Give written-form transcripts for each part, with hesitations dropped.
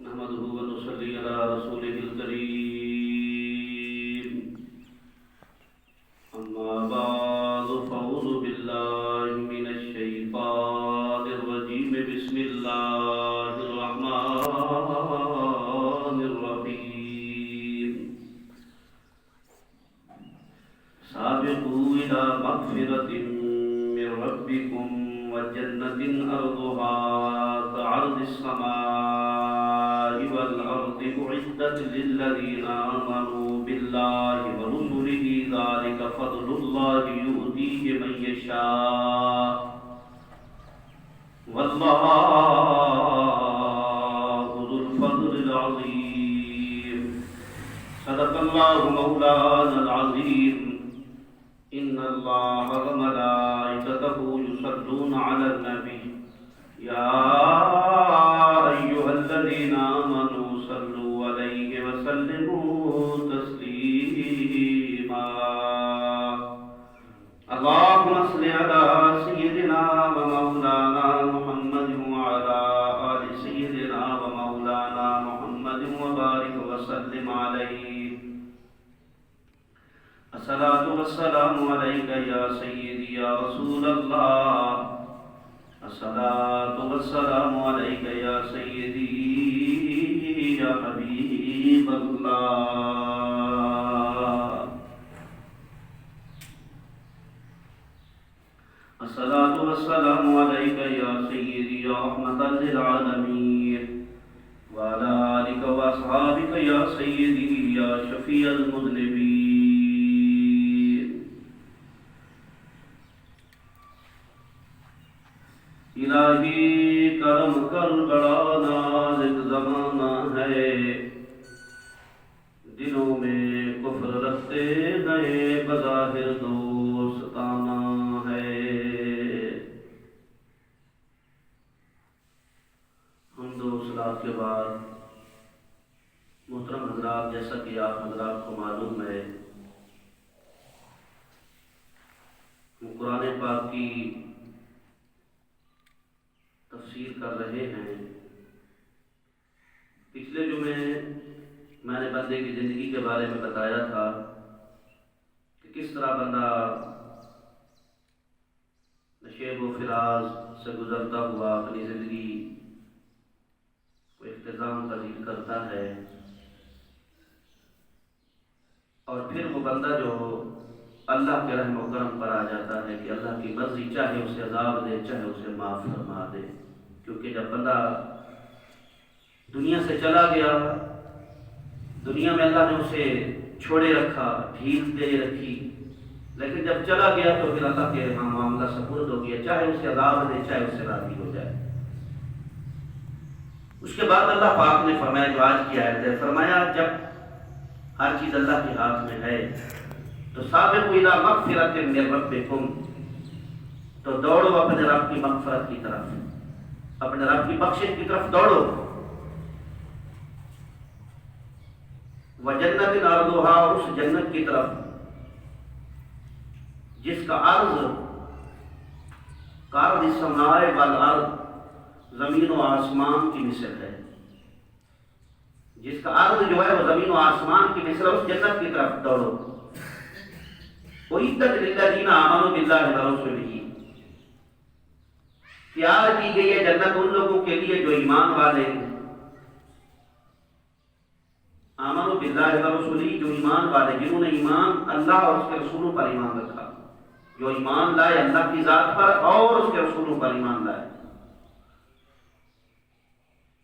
نحمده ونصلي على رسوله الكريم أما بعد فأعوذ بالله من الشيطان الرجيم بسم الله الرحمن الرحيم سابقوا إلى مغفرة من ربكم وجنة أرضها كعرض السماء والأرض أعدت للذين آمنوا بالله ورسله ذلك فضل الله يؤتيه من يشاء والله ذو الفضل العظيم صدق الله مولانا العظيم إن الله وملائكته يصلون على النبي يا أيها الذين آمنوا صلوا عليه وسلموا تسليما اللهم صل على سيدنا ومولانا محمد وعلى آل سيدنا ومولانا محمد وبارك وسلم عليه الصلاة والسلام عليك يا سيدي يا رسول الله الصلاة والسلام عليك يا سيدي يا حبيب الله الصلاة والسلام عليك يا سيدي يا رحمة للعالمين وعلى آلك وأصحابك يا سيدي يا شفيع المذنبين الہی کرم کر بڑا نازک زمانہ ہے دلوں میں کفر رکھتے نئے بظاہر دوستانہ ہے حمد و صلات کے بعد محترم حضرات جیسا کہ آپ حضرات کو معلوم ہے قرآن پاک کی تفسیر کر رہے ہیں۔ پچھلے جمعے میں نے بندے کی زندگی کے بارے میں بتایا تھا کہ کس طرح بندہ نشیب و فراز سے گزرتا ہوا اپنی زندگی کو اختتام پذیر کرتا ہے، اور پھر وہ بندہ جو اللہ کے رحم و کرم پر آ جاتا ہے کہ اللہ کی مرضی چاہے اسے عذاب دے چاہے اسے معاف فرما دے، کیونکہ جب بندہ دنیا سے چلا گیا، دنیا میں اللہ نے اسے چھوڑے رکھا، ڈھیل دے رکھی، لیکن جب چلا گیا تو پھر اللہ کے ہاں معاملہ سپرد ہو گیا، چاہے اسے عذاب دے چاہے اس سے راضی ہو جائے۔ اس کے بعد اللہ پاک نے فرمایا، جو آج کی آیت ہے، فرمایا جب ہر چیز اللہ کے ہاتھ میں ہے تو سابقوا الی مغفرۃ من ربکم، تو دوڑو اپنے رب کی مغفرت کی طرف، اپنے رب کی بخشش کی طرف دوڑو۔ وجنت عرضھا، اور اس جنت کی طرف جس کا عرض کعرض السماء والارض، زمین و آسمان کی مثل ہے، جس کا عرض جو ہے وہ زمین و آسمان کی مثل ہے، اس جنت کی طرف دوڑو۔ اعدت للذین آمنوا باللہ ورسولہ، تیار کی گئی ہے جنت ان لوگوں کے لیے جو ایمان والے ہیں، آمنوا باللہ ورسولہ، جو ایمان والے، جنہوں نے ایمان اللہ اور اس کے رسولوں پر ایمان رکھا، جو ایمان لائے اللہ کی ذات پر اور اس کے رسولوں پر ایمان لائے۔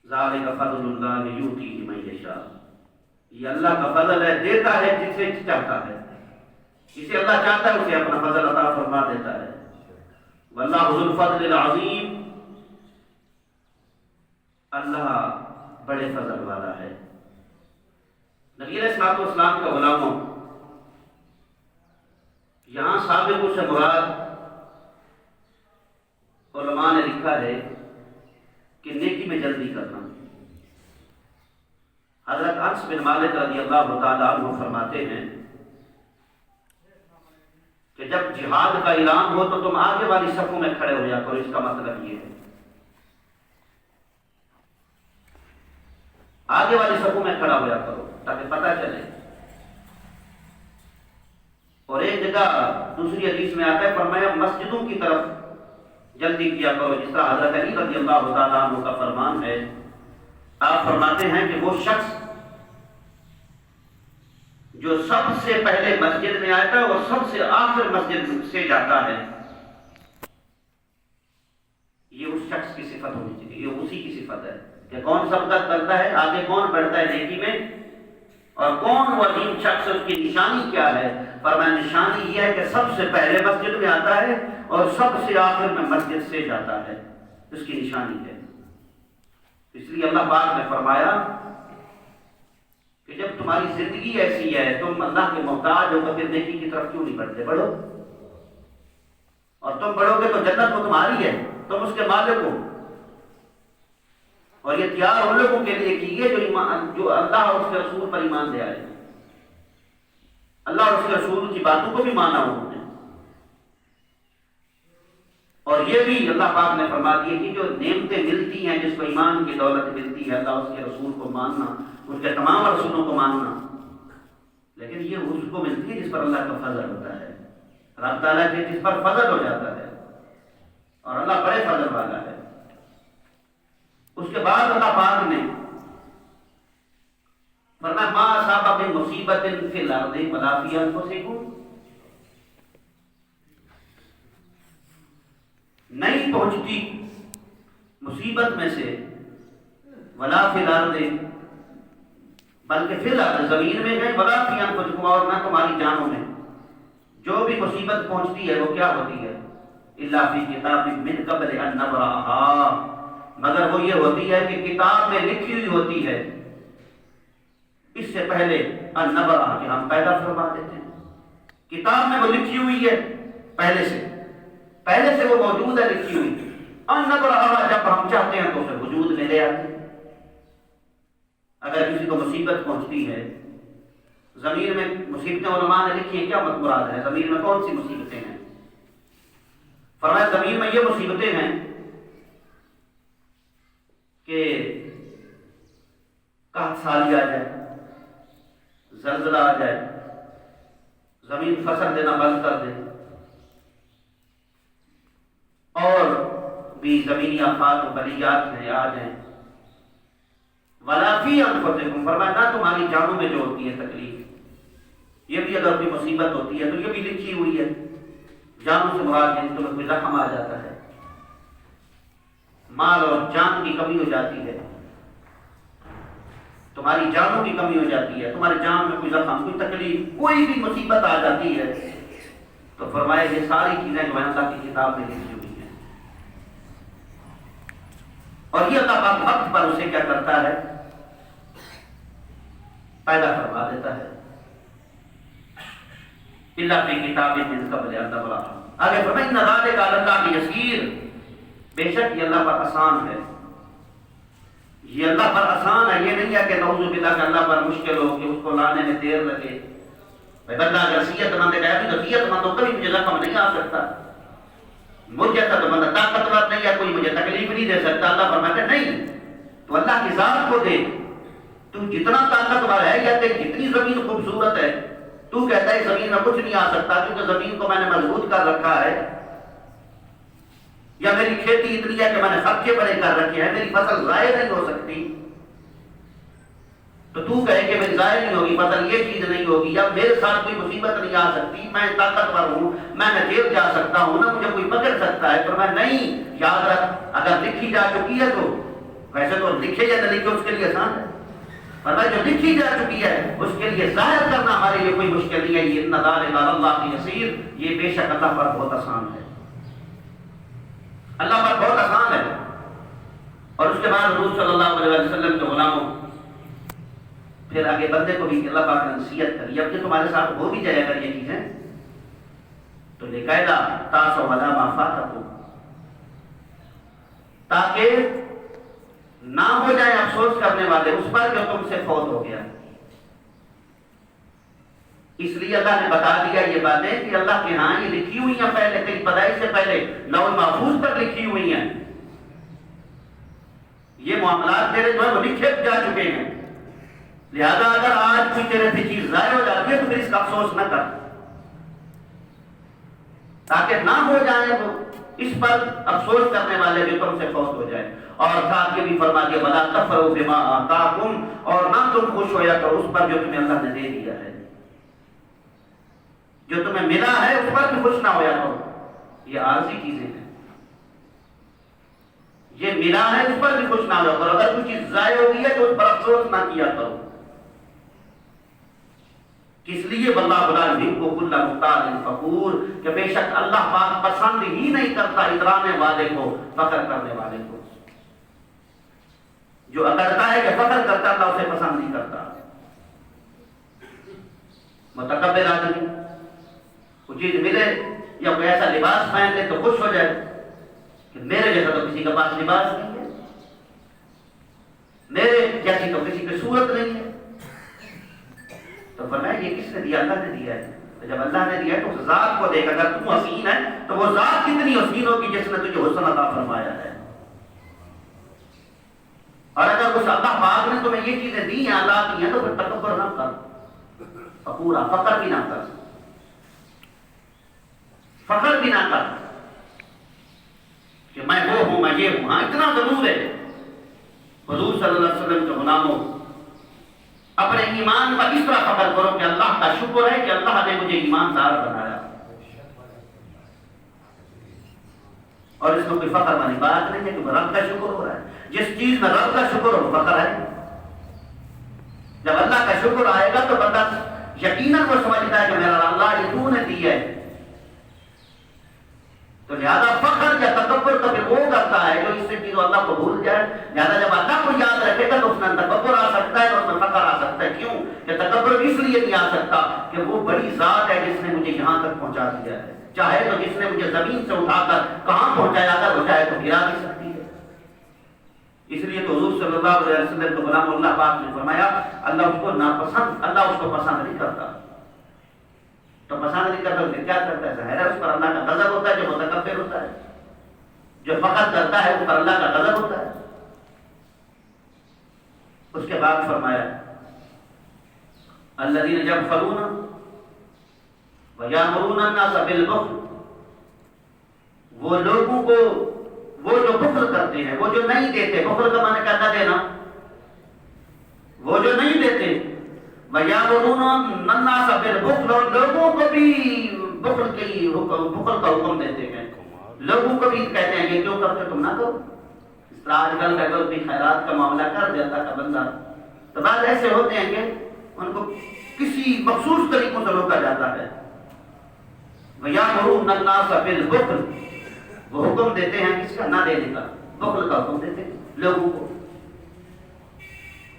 ذالک فضل اللہ یؤتیہ من یشاء، یہ اللہ کا فضل ہے، دیتا ہے جسے چاہتا ہے، جسے اللہ چاہتا ہے اسے اپنا فضل عطا فرما دیتا ہے۔ واللہ ذو الفضل العظیم، اللہ بڑے فضل والا ہے۔ نبی علیہ الصلوۃ والسلام کا غلاموں، یہاں سابقوں سے مراد علماء نے لکھا ہے کہ نیکی میں جلدی کرنا۔ حضرت انس بن مالک رضی اللہ تعالیٰ عنہ فرماتے ہیں کہ جب جہاد کا اعلان ہو تو تم آگے والی صفوں میں کھڑے ہو جا کرو، اس کا مطلب یہ ہے آگے والی صفوں میں کھڑا ہوا کرو تاکہ پتہ چلے۔ اور ایک جگہ دوسری حدیث میں آتا ہے، فرمایا مسجدوں کی طرف جلدی کیا کرو، جس طرح حضرت علی رضی اللہ تعالیٰ عنہ کا فرمان ہے۔ آپ فرماتے ہیں کہ وہ شخص جو سب سے پہلے مسجد میں آتا ہے اور سب سے آخر مسجد سے جاتا ہے، یہ اس شخص کی صفت ہونی چاہیے، یہ اسی کی صفت ہے کہ کون سبقت کرتا ہے، آگے کون بڑھتا ہے نیکی میں، اور کون وہ عظیم شخص، اس کی نشانی کیا ہے۔ فرمایا نشانی یہ ہے کہ سب سے پہلے مسجد میں آتا ہے اور سب سے آخر میں مسجد سے جاتا ہے، اس کی نشانی ہے۔ اس لیے اللہ پاک نے فرمایا کہ جب تمہاری زندگی ایسی ہے، تم اللہ کے محتاج ہو، تو پھر نیکی کی طرف کیوں نہیں بڑھتے؟ بڑھو، اور تم بڑھو گے تو جنت تو تمہاری ہے، تم اس کے مالک ہو۔ اور یہ تیار ان لوگوں کے لیے کیجیے جو اللہ اور اس کے رسول پر ایمان لے آئے، اللہ اور اس کے رسول کی باتوں کو بھی مانا انہوں نے۔ اور یہ بھی اللہ پاک نے فرما دیا کہ جو نعمتیں ملتی ہیں، جس کو ایمان کی دولت ملتی ہے، اللہ اس کے رسول کو ماننا، ان کے تمام رسولوں کو ماننا، لیکن یہ اس کو ملتی ہے جس پر اللہ کا فضل ہوتا ہے، رب تعالیٰ کے جس پر فضل ہو جاتا ہے، اور اللہ بڑے فضل والا ہے۔ اس کے بعد اللہ پاک نے فرمایا ما اصاب من مصیبت فی الارض ولا فی انفسکم، نہیں پہنچتی مصیبت میں سے، ولا فی الارض، بلکہ فی الارض زمین میں ہے، ولا فی انفسکم، اور نہ تمہاری جانوں میں۔ جو بھی مصیبت پہنچتی ہے وہ کیا ہوتی ہے؟ الا فی کتاب من قبل ان نبرأھا، مگر وہ یہ ہوتی ہے کہ کتاب میں لکھی ہوئی ہوتی ہے اس سے پہلے ان نبرأھا، کہ ہم پیدا فرما دیتے ہیں۔ کتاب میں وہ لکھی ہوئی ہے پہلے سے وہ موجود ہے، لکھی ہوئی۔ ان نبرأھا، جب ہم چاہتے ہیں تو اسے وجود میں لے آتے ہیں۔ اگر کسی کو مصیبت پہنچتی ہے، ضمیر میں مصیبتیں علماء نے لکھی ہیں، کیا مراد ہے؟ ضمیر میں کون سی مصیبتیں ہیں؟ فرمایا ضمیر میں یہ مصیبتیں ہیں کہ قحط سالی آ جائے، زلزلہ آ جائے، زمین فصل دینا بند کر دے، اور بھی زمینی آفات و بلیات میں آ جائیں۔ ولا فی انفسکم، فرمایا نہ تمہاری جانوں میں جو ہوتی ہے تکلیف، یہ بھی اگر کوئی مصیبت ہوتی ہے تو یہ بھی لکھی ہوئی ہے۔ جانوں سے مراد یعنی تمہیں کوئی زخم آ جاتا ہے، مال اور جان کی کمی ہو جاتی ہے، تمہاری جانوں کی کمی ہو جاتی ہے، تمہاری جان میں کوئی زخم، کوئی تکلیف، کوئی بھی مصیبت آ جاتی ہے، تو فرمایا یہ ساری چیزیں جو ہیں اللہ کی کتاب میں لکھی ہوئی ہیں۔ اور یہ اللہ پاک وقت پر اسے کیا کرتا ہے؟ پیدا کروا دیتا ہے۔ اللہ فی کتاب من قبل ان نبرأھا، آگے فرمایا ان ذلک علی اللہ یسیر، بے شک یہ اللہ پر آسان ہے، یہ اللہ پر آسان ہے۔ یہ نہیں ہے کہ نعوذ باللہ کہ اللہ پر مشکل ہو، کہ اس کو لانے میں دیر لگے۔ بندہ اگر صحت مند ہے تو صحت مند ہو کبھی مجھے زخم نہیں آ سکتا، مجھے تو بندہ طاقتور نہیں ہے، کوئی مجھے تکلیف نہیں دے سکتا۔ اللہ فرماتا ہے نہیں، تو اللہ کی ذات کو دیکھ، تو جتنا طاقتور ہے یا تیری جتنی زمین خوبصورت ہے، تو کہتا ہے زمین میں کچھ نہیں آ سکتا کیونکہ زمین کو میں نے مضبوط کر رکھا ہے، یا میری کھیتی اتنی ہے کہ میں نے خرچے بڑے کر رکھے ہیں، میری فصل ضائع نہیں ہو سکتی، تو کہے کہ میری ضائع نہیں ہوگی فصل، یہ چیز نہیں ہوگی، یا میرے ساتھ کوئی مصیبت نہیں آ سکتی، میں طاقتور ہوں، میں نہ جیل جا سکتا ہوں، نہ مجھے کوئی پکڑ سکتا ہے۔ پر میں نہیں، یاد رکھ اگر لکھی جا چکی ہے تو ویسے تو لکھے یا نہ لکھے اس کے لیے آسان ہے، پر جو لکھی جا چکی ہے اس کے لیے ظاہر کرنا ہمارے لیے کوئی مشکل نہیں ہے۔ یہ ان ذلک علی اللہ یسیر، یہ بے شک اللہ پر بہت آسان ہے، اللہ پر بہت آسان ہے۔ اور اس کے بعد حضور صلی اللہ علیہ وسلم کے غلاموں، پھر آگے بندے کو بھی اللہ پاک نے نصیحت کری، اب کہ تمہارے ساتھ ہو بھی جائے اگر یہ چیزیں تو لقیدا تاسو ولا ما فاتکم، تاکہ نہ ہو جائے افسوس کرنے والے اس پر جو تم سے فوت ہو گیا۔ اس لیے اللہ نے بتا دیا یہ باتیں کہ اللہ کے ہاں یہ لکھی ہوئی ہیں، پہلے تیری پیدائش سے پہلے لوح محفوظ پر لکھی ہوئی ہیں، یہ معاملات تیرے جو ہے وہ لکھے جا چکے ہیں، لہذا اگر آج کوئی تیرے سے چیز ضائع ہو جاتی ہے تو پھر اس کا افسوس نہ کر، تاکہ نہ ہو جائے تو اس پر افسوس کرنے والے بھی تم سے فوت ہو جائے۔ اور ساتھ یہ بھی فرما دیا وَلَا تَفْرَحُوا بِمَا آتَاكُمْ، اور نہ تم خوش ہویا کرو اس پر جو تمہیں اللہ نے دے دیا ہے، جو تمہیں ملا ہے اس پر بھی خوش نہ ہویا کرو۔ یہ عارضی چیزیں ہیں، یہ ملا ہے اس پر بھی خوش نہ ہویا کرو، اگر کوئی چیز ضائع ہو گئی ہے تو اس پر افسوس نہ کیا کرو۔ اس لیے واللہ لا یحب کل مختال فخور، کہ بے شک اللہ پاک پسند ہی نہیں کرتا اترانے والے کو، فخر کرنے والے کو۔ جو اکڑتا ہے کہ فخر کرتا اللہ اسے پسند نہیں کرتا۔ متکبر آدمی کو چیز ملے یا کوئی ایسا لباس پہن لے تو خوش ہو جائے کہ میرے جیسا تو کسی کے پاس لباس نہیں ہے، میرے جیسی تو کسی کی صورت نہیں ہے۔ تو فرمایا یہ کس نے دیا؟ اللہ نے دیا ہے۔ تو جب اللہ نے دیا ہے تو اس ذات کو دیکھ، اگر تم حسین ہے تو وہ ذات کتنی حسین ہوگی جس نے تجھے حسن عطا فرمایا ہے۔ اور اگر اس اللہ پاک نے تمہیں یہ چیزیں دی ہیں، اللہ کی ہیں، تو پھر تکبر نہ کر، پورا فخر بھی نہ کر، فخر بھی نہ کر کہ میں وہ ہوں، میں یہ ہوں۔ ہاں اتنا ضرور ہے حضور صلی اللہ علیہ وسلم کے غلاموں، اپنے ایمان پر اس طرح فخر کرو کہ اللہ کا شکر ہے کہ اللہ نے مجھے ایماندار بنایا، اور اس میں کوئی فخر والی بات نہیں ہے کہ رب کا شکر ہو رہا ہے۔ جس چیز میں رب کا شکر ہو فخر ہے۔ جب اللہ کا شکر آئے گا تو بندہ یقیناً وہ سمجھتا ہے کہ میرا اللہ یہ تو نے دی ہے، تو لہذا فخر یا تکبر تو پھر وہ کرتا ہے جو اس سے چیز اللہ کو بھول جائے۔ لہذا جب اللہ کو یاد رکھے گا تو اس میں تکبر آ سکتا ہے اور اس میں فخر آ سکتا ہے۔ کیوں کہ تکبر اس لیے نہیں آ سکتا کہ وہ بڑی ذات ہے جس نے مجھے یہاں تک پہنچا دیا ہے، چاہے تو جس نے مجھے زمین سے اٹھا کر کہاں پہنچایا، اگر وہ چاہے تو گرا بھی سکتی ہے۔ اس لیے تو حضور صلی اللہ علیہ وسلم کو غلام اللہ پاک نے فرمایا اللہ اس کو ناپسند، اللہ اس کو پسند نہیں کرتا۔ تو پسند نہیں کرتا تو کیا کرتا ہے؟ ظاہر ہے اس پر اللہ کا غضب ہوتا ہے۔ جو متکبر ہوتا ہے، جو فخر کرتا ہے، اس پر اللہ کا غضب ہوتا ہے۔ اس کے بعد فرمایا الذین یبخلون ویأمرون الناس بالبخل، وہ لوگوں کو، وہ جو بخل کرتے ہیں، وہ جو نہیں دیتے، بخل کا معنی کیا دینا، وہ جو نہیں دیتے، وَيَأْمُرُونَ النَّاسَ بِالْبُخْلِ، اور لوگوں کو بھی بخل کا حکم دیتے ہیں، لوگوں کو بھی کہتے ہیں یہ کیوں کرتے تم نہ کرو۔ اس طرح آج کل کا بھی خیرات کا معاملہ کر دیتا کا بندہ، تو بعض ایسے ہوتے ہیں کہ ان کو کسی مخصوص طریقوں سے روکا جاتا ہے۔ وَيَأْمُرُونَ النَّاسَ بِالْبُخْلِ، وہ حکم دیتے ہیں کس کا؟ نہ دینے کا، بخل کا حکم دیتے ہیں لوگوں کو۔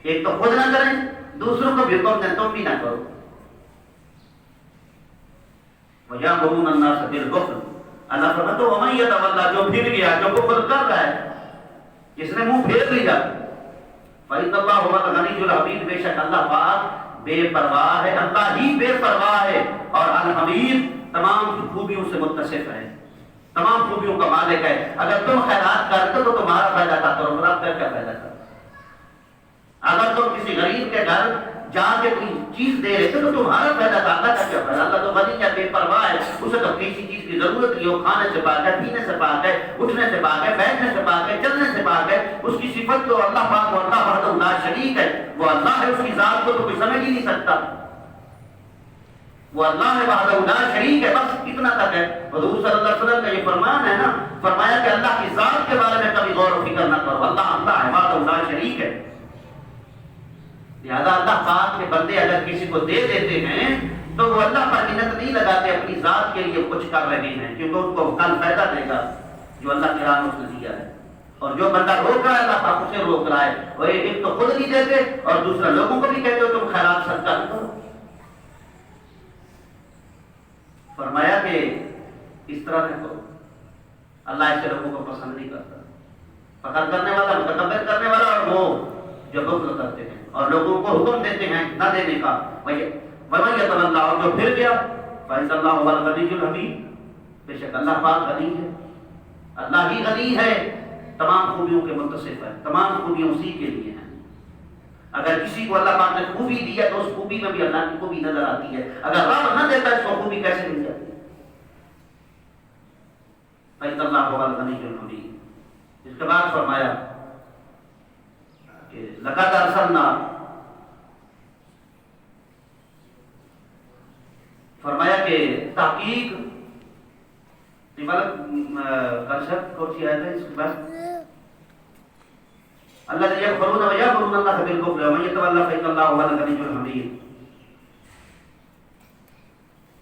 ایک تو خود نہ کریں، دوسروں کو بھی حکم دیں تم بھی نہ کرو۔ وَيَأْمُرُونَ النَّاسَ بِالْبُخْلِ، اللہ فرماتا ہے وَمَن يَتَوَلَّ، جو پھر گیا، جو بخل کر رہا ہے، جس نے منہ پھیر لیا، فَإِنَّ اللَّهَ هُوَ الْغَنِيُّ الْحَمِيدُ، بے شک اللہ پاک بے پرواہ ہے، اللہ ہی بے پرواہ ہے، اور الحمید تمام خوبیوں سے متصف ہے، تمام خوبیوں کا مالک ہے۔ اگر تم خیرات کرتے تو تمہارا فائدہ تھا، تو رب کا کیا فائدہ تھا؟ اگر تم کسی غریب کے گھر جا کے کوئی چیز دے رہے تھے تو تمہارا فائدہ تھا، اللہ کا کیا فائدہ؟ اللہ تو غنی ہے، بے پرواہ ہے، اسے تو کسی چیز کی ضرورت نہیں، وہ کھانے سے پاک ہے، پینے سے پاک ہے، اٹھنے سے پاک ہے، بیٹھنے سے پاک ہے، چلنے سے پاک ہے۔ اس کی صفت تو اللہ پاک اور اللہ وحدہ لا شریک ہے، وہ اللہ ہے، اس کی ذات کو تو کوئی سمجھ ہی نہیں سکتا، وہ اللہ ہے وحدہ لا شریک ہے، بس اتنا تک ہے۔ حضور صلی اللہ علیہ وسلم کا یہ فرمان ہے نا، فرمایا کہ اللہ کی ذات کے بارے میں کبھی غور و فکر نہ کرو، اللہ اللہ ہے، وحدہ لا شریک ہے۔ لہذا اللہ پاک کے بندے اگر کسی کو دے دیتے ہیں تو وہ اللہ پر منت نہیں لگاتے، اپنی ذات کے لیے کچھ کر رہے ہیں، کیونکہ ان کو کل فائدہ دے گا جو اللہ کے راہ میں اس نے دیا ہے۔ اور جو بندہ روک رہا ہے اللہ پاک اسے روک رہا ہے، وہ ایک تو خود نہیں دیتے اور دوسرا لوگوں کو بھی کہتے ہو تم خیرات صدقہ نہ کرو۔ فرمایا کہ اس طرح نہ کرو، اللہ ایسے لوگوں کو پسند نہیں کرتا، فخر کرنے والا، متکبر کرنے والا، اور وہ جو بخل کرتے ہیں اور لوگوں کو حکم دیتے ہیں نہ دینے کا۔ وَمَن يَتَوَلَّ، اور جو پھر گیا، فَإِنَّ اللَّهَ هُوَ الْغَنِيُّ الْحَمِيدُ، بے شک اللہ پاک غنی ہے، اللہ ہی غنی ہے، تمام خوبیوں کے متصف ہے، تمام خوبیاں اسی کے لیے ہیں۔ اگر کسی کو اللہ پاک نے خوبی دی ہے تو اس خوبی میں بھی اللہ کی خوبی نظر آتی ہے. اگر رب نہ دیتا اس کو خوبی کیسے مل جاتی ہے؟ فإن اللہ هو الغنی الحمید. اس کے بعد فرمایا کہ لقد ارسلنا، فرمایا کہ تحقیق کنسپٹ کون سی آیت ہے اس کے بعد اللہ یغفرون ویغفرون اللہ بالکفر ومن یتولی فإن اللہ هو الغنی الحمید.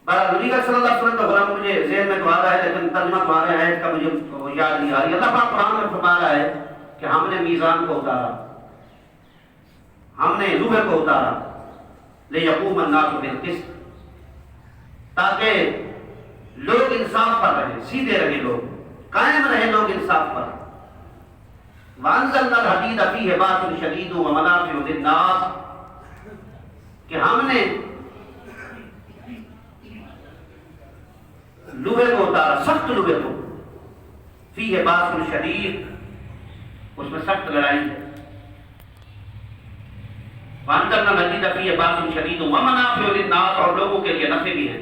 بہرحال نبی صلی اللہ علیہ وسلم کا غلام مجھے ذہن میں تو آ رہا ہے لیکن ترجمہ تو آ رہا ہے کا مجھے یاد نہیں آ رہی. اللہ پاک قرآن میں فرما رہا ہے کہ ہم نے میزان کو اتارا، ہم نے روح کو اتارا لیقوم الناس بالقسط، تاکہ لوگ انصاف پر رہے، سیدھے رہے، لوگ قائم رہے، لوگ انصاف پر. وانزلنا الحدید فیہ باس شدید ومنافع للناس، کہ ہم نے لوہے کو اتارا، سخت لوہے کو، فیہ باس شدید، اس میں سخت لڑائی ہے. وانزلنا الحدید فیہ باس شدید ومنافع للناس، اور لوگوں کے لیے نفع بھی ہے.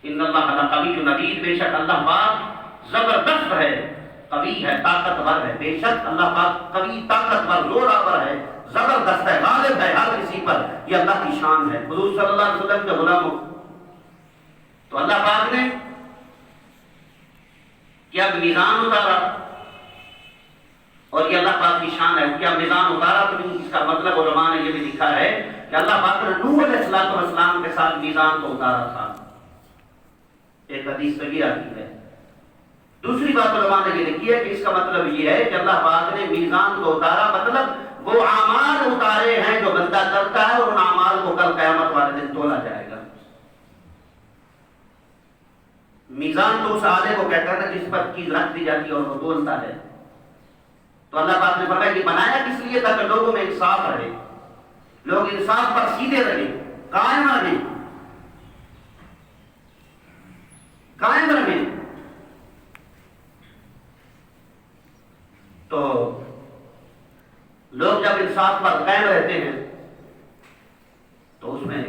ان اللہ لقوی عزیز، بے شک اللہ پاک زبردست ہے، قوی ہے، طاقتور ہے. بے شک اللہ پاک قوی، طاقتور، زور آور ہے، زبردست ہے، غالب ہے ہر کسی پر. یہ اللہ کی شان ہے. حضور صلی اللہ علیہ وسلم کے غلاموں تو اللہ پاک نے کیا میزان اتارا، اور یہ اللہ پاک کی شان ہے. کیا میزان اتارا تو نہیں، اس کا مطلب علماء نے یہ بھی لکھا ہے کہ اللہ پاک نے نوح علیہ السلام کے ساتھ میزان کو اتارا تھا. ایک حدیث میں یہ آتی ہے. دوسری بات علماء نے یہ لکھی ہے کہ اس کا مطلب یہ ہے کہ اللہ پاک نے میزان کو اتارا، مطلب وہ اعمال اتارے ہیں جو بندہ کرتا ہے، اور ان اعمال کو کل قیامت والے دن تولا جائے گا. میزان تو اس آلے کو کہتا ہے جس پر چیز رکھ دی جاتی ہے اور وہ تولتا ہے. تو اللہ پاک نے فرمایا کہ بنایا کس لیے؟ تاکہ لوگوں میں انصاف رہے، لوگ انصاف پر سیدھے رہے، قائم رہیں، قائم رہیں. تو لوگ جب انصاف پر قائم رہتے ہیں تو اس میں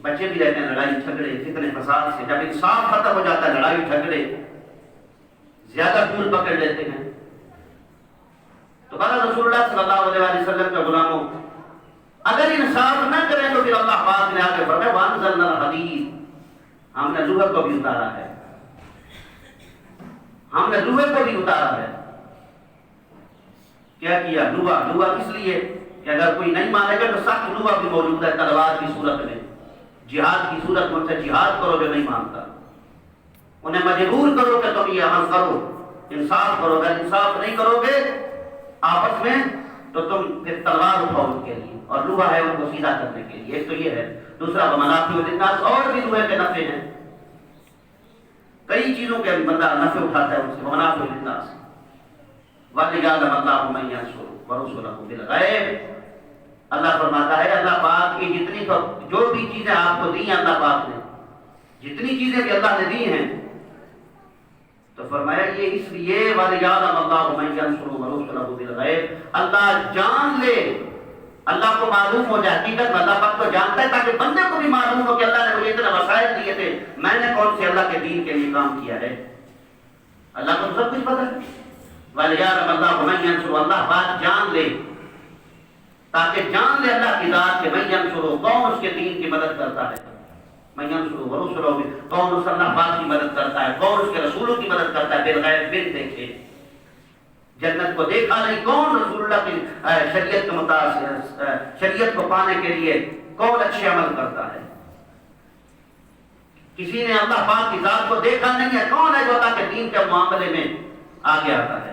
بچے بھی رہتے ہیں لڑائی جھگڑے فتنے فساد سے. جب انصاف ختم ہو جاتا ہے لڑائی جھگڑے زیادہ طول پکڑ لیتے ہیں. تو بہرحال رسول اللہ صلی اللہ علیہ وسلم کے غلاموں اگر انصاف نہ کریں تو پھر اللہ پاک نے آگے فرمایا وانزلنا الحدید، ہم نے لوہے کو بھی اتارا ہے، ہم نے لوہے کو بھی اتارا ہے. کیا کیا؟ لوہا کس لیے کہ اگر کوئی نہیں مانے گا تو سخت لوہا بھی موجود ہے تلوار کی صورت میں. جہاد کی صورت میں ان سے جہاد کرو جو نہیں مانتا، انہیں مجبور کرو کہ تم یہ عمل کرو، انصاف کرو. اگر انصاف نہیں کرو گے آپس میں تو تم پھر تلوار اٹھاؤ ان کے لیے، اور لوہا ہے ان کو سیدھا کرنے کے لیے. ایک تو یہ ہے. دوسرا منافع للناس، اور بھی لوہے کے نفع ہیں، کئی چیزوں کے بندہ نفع اٹھاتا ہے ان سے. منافع للناس وَلِيَعْلَمَ اللَّهُ مَن يَنصُرُهُ وَرُسُلَهُ بِالْغَيْبِ. اللہ فرماتا ہے اللہ پاک کی جتنی جو بھی چیزیں آپ کو دی ہیں اللہ پاک نے، جتنی چیزیں بھی اللہ نے دی ہیں، تو فرمایا یہ اس لیے وَلِيَعْلَمَ اللَّهُ مَن يَنصُرُهُ وَرُسُلَهُ بِالْغَيْبِ، اللہ جان لے، اللہ کو معلوم ہو جائے. حقیقت میں اللہ پاک تو جانتا ہے تاکہ بندے کو بھی معلوم ہو کہ اللہ نے مجھے اتنے وسائل دیے تھے، میں نے کون سے اللہ کے دین کے لیے کام کیا ہے. اللہ کو سب کچھ پتہ ہے. وَلِيَعْلَمَ اللَّهُ مَن يَنصُرُهُ، اللہ بات جان لے، تاکہ جان لے اللہ کی ذات کے مَن يَنصُرُهُ، کون اس کے دین کی مدد کرتا ہے. مَن يَنصُرُهُ وَرُسُلَهُ، کون اس اللہ پاک کی مدد کرتا ہے، کون اس کے رسولوں کی مدد کرتا ہے. بالغیب، بن دیکھے، جنت کو دیکھا نہیں، کون رسول اللہ کی شریعت کے مطابق شریعت کو پانے کے لیے کون اچھے عمل کرتا ہے. کسی نے اللہ پاک کی ذات کو دیکھا نہیں ہے، کون ہے جو اللہ کے دین کے معاملے میں آگے آتا ہے.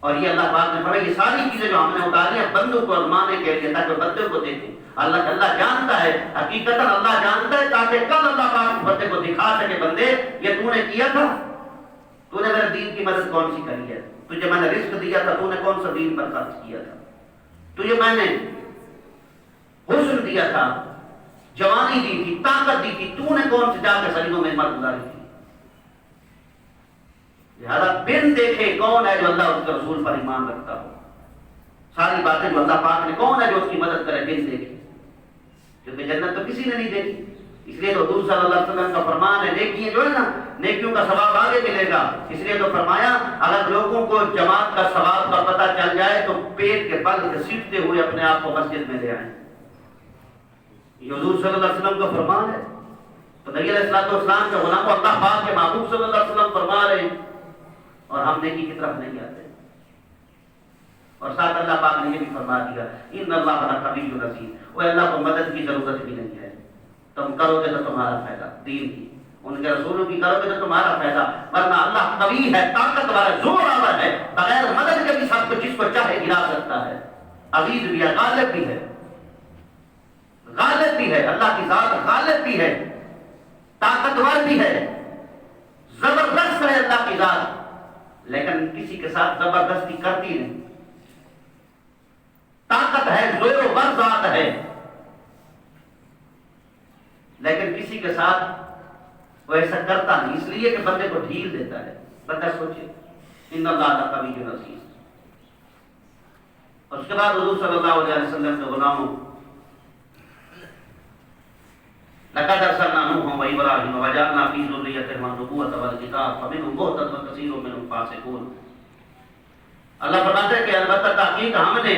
اور یہ اللہ پاک نے فرمایا یہ ساری چیزیں جو ہم نے اتاری ہیں بندوں کو آزمانے کے لیے تاکہ بندوں کو دیکھیں. اللہ جانتا ہے، حقیقت اللہ جانتا ہے تاکہ کل اللہ پاک بندے کو دکھا سکے بندے یہ تو نے کیا تھا، تو نے میرے دین کی مدد کون سی کری ہے، تجھے میں نے رزق دیا تھا تو نے کون سا دین پر خرچ کیا تھا، تجھے میں نے حسن دیا تھا، جوانی دی تھی، طاقت دی تھی، تو نے کون سے جا کے سلیموں میں مر گزاری تھی. لہذا بن دیکھے کون ہے جو اللہ اس کے رسول پر ایمان رکھتا ہو. ساری باتیں جو اللہ پاک نے کون ہے جو اس کی مدد کیونکہ جنت تو کسی نے نہیں دیکھی. اس لیے تو حضور صلی اللہ علیہ وسلم کا فرمان ہے نیکیاں جو ہے نا نیکیوں کا ثواب آگے ملے گا. اس لیے تو فرمایا اگر لوگوں کو جماعت کا ثواب کا پتہ چل جائے تو پیٹ کے بل گھسیٹتے ہوئے اپنے آپ کو مسجد میں لے آئیں. یہ حضور صلی اللہ علیہ وسلم کا فرمان ہے. تو نبی علیہ الصلوۃ والسلام کے غلام کو اللہ پاک کے محبوب صلی اللہ علیہ وسلم فرما رہے ہیں اور ہم نیکی کی طرف نہیں آتے. اور ساتھ اللہ پاک نے یہ بھی فرما دیا ان اللہ قوی عزیز، وہ اللہ کو مدد کی ضرورت بھی نہیں ہے. تم کرو گے تو تمہارا فائدہ، دین کی ان کے رسولوں کی کرو گے تو تمہارا فائدہ، ورنہ اللہ قوی ہے، طاقتور ہے، زور آور ہے، بغیر مدد کے بھی سب کو جس کو چاہے گرا سکتا ہے. عزیز بھی ہے، غالب بھی ہے، غالب بھی ہے. اللہ کی ذات غالب بھی ہے، طاقتور بھی ہے، زبردست ہے اللہ کی ذات، لیکن کسی کے ساتھ زبردستی کرتی نہیں. طاقت ہے، زور و بر ذات ہے، لیکن کسی کے ساتھ وہ ایسا کرتا نہیں، اس لیے کہ بندے کو ڈھیل دیتا ہے. بندہ سوچے ان اللہ قوی عزیز. اور اس کے بعد حضور صلی اللہ علیہ وسلم کے غلاموں لقد ارسلنا نوحا وابراہیم وجعلنا فی ذریتہما النبوۃ والکتاب فمنہم مہتد وکثیر منہم فاسقون. اللہ فرماتا ہے کہ البتہ تحقیق ہم نے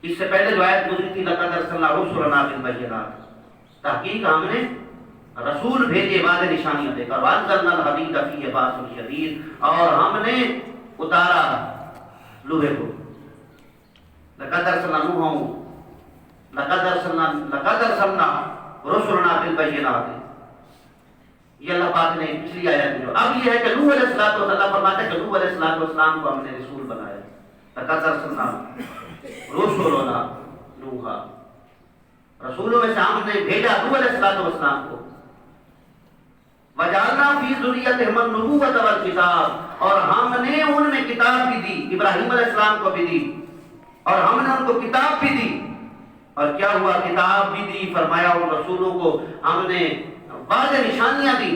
اس سے پہلے جو آیت گزری تھی لقد ارسلنا رسلنا بالبینات، تحقیق ہم نے رسول بھیجے واضح نشانیاں دے کر، وانزلنا الحدید فیہ باس شدید، اور ہم نے اتارا لوہے کو. لقد ارسلنا نوحا لقد ارسلنا رسلنا بالبینات، یہ اللہ پاک نے پچھلی آیت میں. اب یہ ہے کہ نوح علیہ السلام کو اللہ فرماتا ہے کہ نوح علیہ السلام کو ہم نے رسول بنایا. لقد ارسلنا رسولنا نوحا، رسولوں میں سے ہم نے بھیجا نوح علیہ السلام کو. وجعلنا فی ذریتہما النبوۃ والکتاب، اور ہم نے ان میں کتاب بھی دی، ابراہیم علیہ السلام کو بھی دی اور ہم نے ان کو کتاب بھی دی. اور کیا ہوا؟ کتاب بھی دی، فرمایا ان رسولوں کو ہم نے واضح نشانیاں دی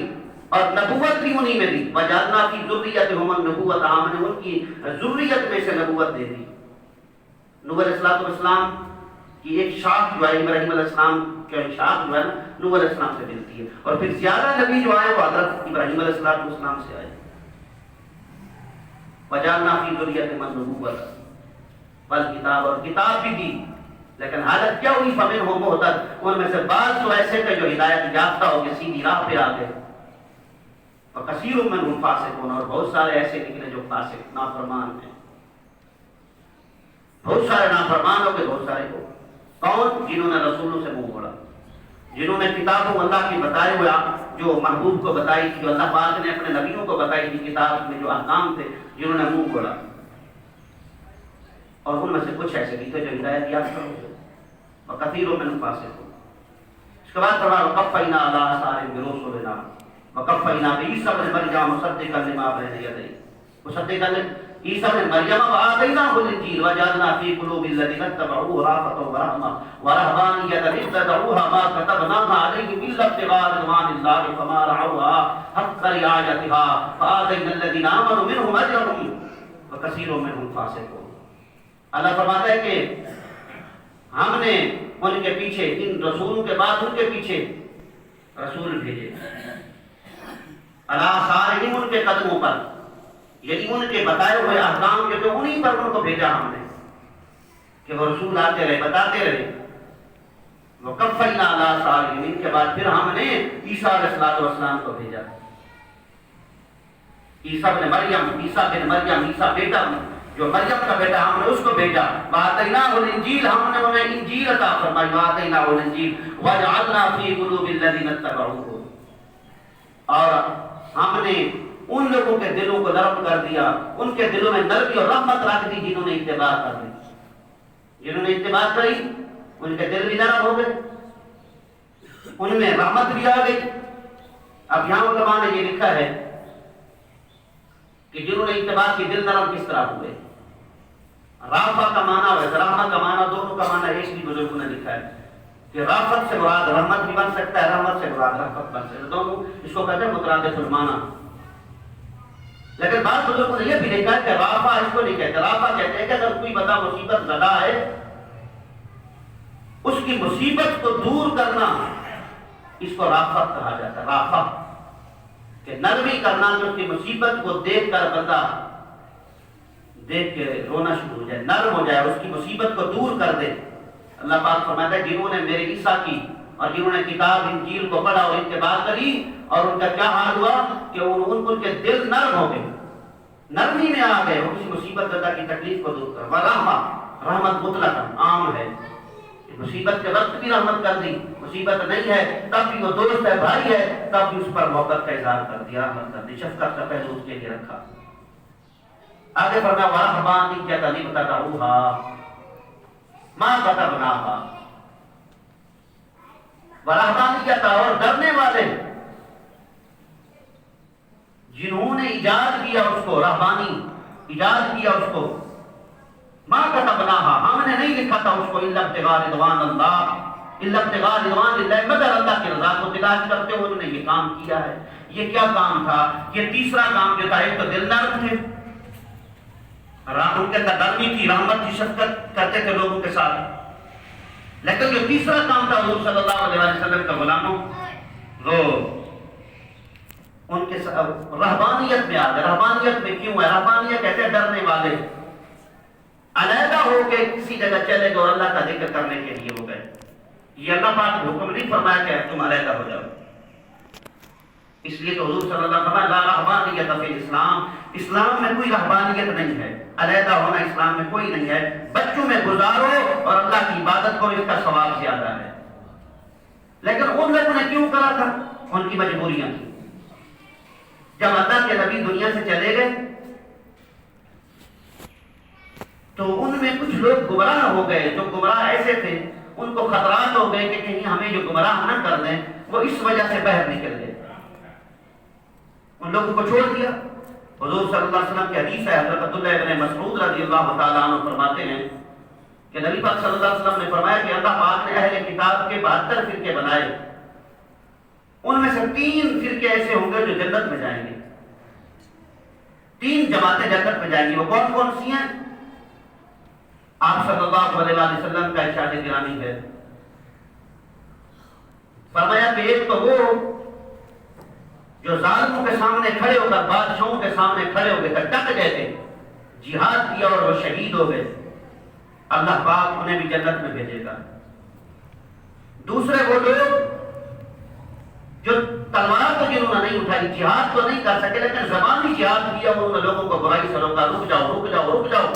اور نبوت بھی انہی میں دی. وجعلنا فی ذریتہما النبوۃ، ہم نے ان کی ذریت میں سے نبوت دے دی. نوح علیہ السلام کی ایک شاخ جو ہے ابراہیم علیہ السلام کی شاخ جو ہے نوح علیہ السلام سے ملتی ہے، اور پھر زیادہ نبی جو آئے وہ حضرت ابراہیم علیہ السلام سے آئے. وجعلنا فی ذریتہما النبوۃ والکتاب، اور کتاب بھی دی. لیکن حالت کیا ہوئی؟ فمنہم مہتد، ان میں سے بعض تو ایسے تھے جو ہدایت یافتہ ہو کے سیدھی راہ پہ آ گئے، اور کثیر منہم فاسقون، اور بہت سارے ایسے نکلے جو فاسق نافرمان ہیں. بہت سارے نافرمان ہو گئے، بہت سارے کو کون؟ جنہوں نے رسولوں سے منہ موڑا، جنہوں نے کتابوں اللہ کی بتائے ہوئے جو محبوب کو بتائی تھی، جو اللہ پاک نے اپنے نبیوں کو بتائی تھی کتاب میں جو احکام تھے، جنہوں نے منہ موڑا. اور ان میں سے کچھ ایسے بھی تھے جو ہدایت یافتہ ہو گئے، اور کثیر منہم فاسقون. اس کے بعد فرمایا وقفینا علی آثارہم برسلنا وقفینا بعیسی ابن مریم مصدقا لما بین یدیہ عیسی ابن مریم وآتیناہ الانجیل وجعلنا فی قلوب الذین اتبعوہ رأفۃ ورحمۃ ورہبانیۃ ابتدعوها ما كتبناها علیہم الا ابتغاء رضوان اللہ فما رعوها حق رعایتها فآتینا الذین آمنوا منہم اجرهم وکثیر منہم فاسقون. اللہ فرماتا ہے کہ ہم نے ان کے پیچھے، ان رسولوں کے بعد ان کے پیچھے رسول بھیجے، علی آثارہم، ان کے قدموں پر، یعنی ان کے بتائے ہوئے احکام جو تھے انہی پر ان کو بھیجا ہم نے کہ وہ رسول آتے رہے، بتاتے رہے. وقفینا علی آثارہم، ان کے بعد پھر ہم نے عیسیٰ علیہ السلام کو بھیجا. عیسیٰ بن مریم، عیسیٰ بیٹا جو مریم کا بیٹا، ہم نے اس کو بھیجا. وآتیناہ الانجیل، ہم نے انہیں انجیل عطا فرمائی. وآتیناہ الانجیل وجعلنا فی قلوب الذین اتبعوہ، اور ہم نے ان لوگوں کے دلوں کو نرم کر دیا، ان کے دلوں میں نرمی اور رحمت رکھ دی جنہوں نے اتباع کر لی. جنہوں نے اتباع کری ان کے دل بھی نرم ہو گئے، ان میں رحمت بھی آ گئی. اب یہاں علماء نے یہ لکھا ہے کہ جنہوں نے اتباع کی دل نرم کس طرح ہوئے. رافہ کا معنی اور رحمت کا معنی، دونوں کا معنی ایک ہی بزرگوں نے لکھا ہے کہ رافت سے مراد رحمت بھی بن سکتا ہے، رحمت سے مراد رحمت بن سکتا ہے. دونوں اس کو کہتے ہیں مترادف المعنی. لیکن بعض بزرگوں نے یہ بھی لکھا ہے کہ رافع اس کو نہیں کہتے، رافع کہتے ہیں کہ اگر کوئی بندہ مصیبت زدہ ہے، اس کی مصیبت کو دور کرنا، اس کو رافت کہا جاتا ہے۔ رافت کہ نرمی کرنا، جو اس کی مصیبت کو دیکھ کر بندہ دیکھ کے رونا شروع ہو جائے، نرم ہو جائے، اس کی مصیبت کو دور کر دے۔ اللہ پاک فرماتا ہے جنہوں نے میرے عیسیٰ کی اور جنہوں نے کتاب انجیل کو پڑھا اور اتباع کری، اور ان کا کیا حال ہوا کہ ان کے دل نرم ہو گئے، نرمی میں آ گئے، وہ کسی مصیبت زدہ کی تکلیف کو دور کر۔ وَرَحْمَةٌ، رحمت مطلق عام ہے، مصیبت کے وقت بھی رحمت کر دی، مصیبت نہیں ہے تب بھی وہ دوست ہے، بھائی ہے، تب بھی اس پر محبت کا اظہار کر دیا، رحمت کر دی، شفقت کا پہلو اس کے لیے رکھا۔ آگے فرمایا وَرَحْمَانِيَّةً ابْتَدَعُوهَا مَا كَتَبْنَاهَا، وَرَحْمَانِيَّةً، اور ڈرنے والے جنہوں نے ایجاد کیا اس کو، رحمانی ایجاد کیا اس کو، ما كتبناها، ہم نے نہیں لکھا تھا اس کو، الا ابتغاء رضوان اللہ، الا ابتغاء رضوان اللہ، مگر اللہ کی رضا کو تلاش کرتے ہوئے انہوں نے یہ کام کیا ہے۔ یہ کیا کام تھا؟ یہ تیسرا کام جو تھا، ایک تو دل نرم تھے، ان کے اندر نرمی تھی، رحمت کی، شفقت کرتے تھے لوگوں کے ساتھ، لیکن جو تیسرا کام تھا حضور صلی اللہ علیہ وسلم کا غلاموں، وہ ان کے رہبانیت میں آ گئے۔ رہبانیت میں کیوں ہے؟ رہبانیت کہتے ہیں ڈرنے والے، علیحدہ ہو کے کسی جگہ چلے گئے اور اللہ کا ذکر کرنے کے لیے ہو گئے۔ یہ اللہ پاک نے حکم نہیں فرمایا کہ تم علیحدہ ہو جاؤ، اس لیے تو حضور صلی اللہ علیہ وسلم فرمایا لا رہبانیت فی الاسلام، اسلام میں کوئی رہبانیت نہیں ہے، علیحدہ ہونا اسلام میں کوئی نہیں ہے، بچوں میں گزارو اور اللہ کی عبادت کرو، اس کا ثواب زیادہ ہے۔ لیکن ان لوگوں نے کیوں کرا تھا؟ ان کی مجبوریاں تھیں۔ جب اللہ کے نبی دنیا سے چلے گئے تو ان میں کچھ لوگ گمراہ ہو گئے، جو گمراہ ایسے تھے ان کو خطرات ہو گئے کہ کہیں ہمیں جو گمراہ نہ کر دیں، وہ اس وجہ سے باہر نکل گئے، ان لوگوں کو چھوڑ دیا۔ حضور صلی اللہ علیہ وسلم کی حدیث ہے، حضرت عبداللہ ابن مسعود رضی اللہ تعالیٰ عنہ فرماتے ہیں کہ نبی پاک صلی اللہ علیہ وسلم نے فرمایا کہ اللہ پاک نے اہل کتاب کے 72 فرقے بنائے، ان میں سے 3 فرقے ایسے ہوں گے جو جنت میں جائیں گے، 3 جماعتیں جنت میں جائیں گی۔ وہ کون کون سی ہیں؟ آپ صلی اللہ علیہ وسلم کا ارشاد گرامی ہے، فرمایا کہ ایک تو وہ جو ظالموں کے سامنے کھڑے ہو کر، بادشاہوں کے سامنے کھڑے ہو کر ڈٹ گئے تھے، جہاد کیا اور وہ شہید ہو گئے، اللہ پاک انہیں بھی جنت میں بھیجے گا۔ دوسرے وہ لوگ جو تلوار تو جنہوں نے نہیں اٹھائی، جہاد تو نہیں کر سکے لیکن زبانی جہاد کیا، انہوں نے لوگوں کو برائی سے روکا، رک جاؤ رک جاؤ رک جاؤ،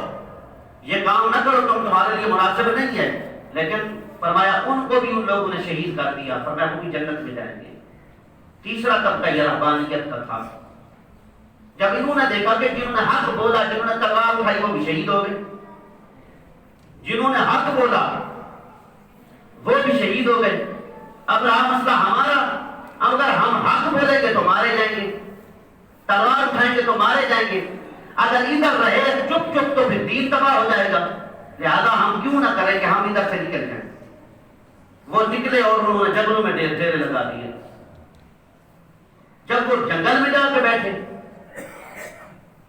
یہ کام نہ کرو، تمہارے لیے مناسب نہیں ہے، لیکن فرمایا ان کو بھی ان لوگوں نے شہید کر دیا، فرمایا وہ بھی جنت میں جائیں گے۔ تیسرا طبقہ یہ رہبانیت کا تھا، جب انہوں نے دیکھا کہ جنہوں نے حق بولا، جنہوں نے تلوار اٹھائی، وہ بھی شہید ہو گئے، جنہوں نے حق بولا وہ بھی شہید ہو گئے۔ اب رہا مسئلہ ہمارا، اگر ہم حق بولیں گے تو مارے جائیں گے، تلوار اٹھائیں گے تو مارے جائیں گے، اگر ادھر رہے چپ چپ تو پھر دین تباہ ہو جائے گا، لہذا ہم کیوں نہ کریں کہ ہم ادھر سے نکل جائیں۔ وہ نکلے اور انہوں نے جنگلوں میں ڈیرے لگا دیے۔ جب وہ جنگل میں جا کے بیٹھے،